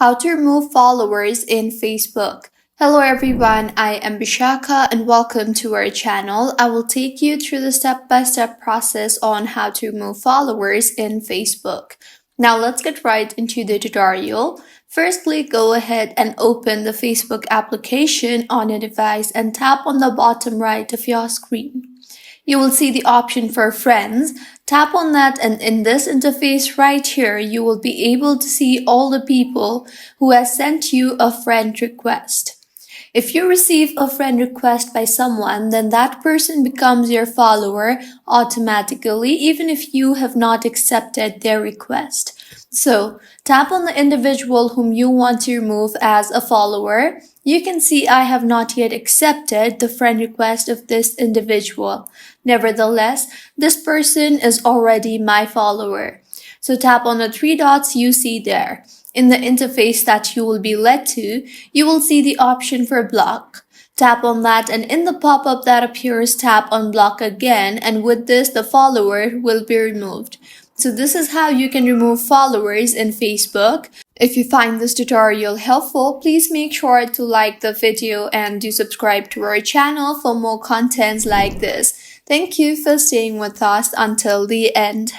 How to remove followers in Facebook. Hello everyone, I am Bishaka and welcome to our channel. I will take you through the step-by-step process on how to remove followers in Facebook. Now let's get right into the tutorial. Firstly, go ahead and open the Facebook application on your device and tap on the bottom right of your screen. You will see the option for friends. Tap on that, and in this interface right here, you will be able to see all the people who has sent you a friend request. If you receive a friend request by someone, then that person becomes your follower automatically, even if you have not accepted their request. So tap on the individual whom you want to remove as a follower. You can see I have not yet accepted the friend request of this individual. Nevertheless, this person is already my follower. So tap on the three dots you see there. In the interface that you will be led to, you will see the option for block. Tap on that, and in the pop-up that appears, tap on block again, and with this the follower will be removed. So this is how you can remove followers in Facebook. If you find this tutorial helpful, please make sure to like the video and do subscribe to our channel for more contents like this. Thank you for staying with us until the end.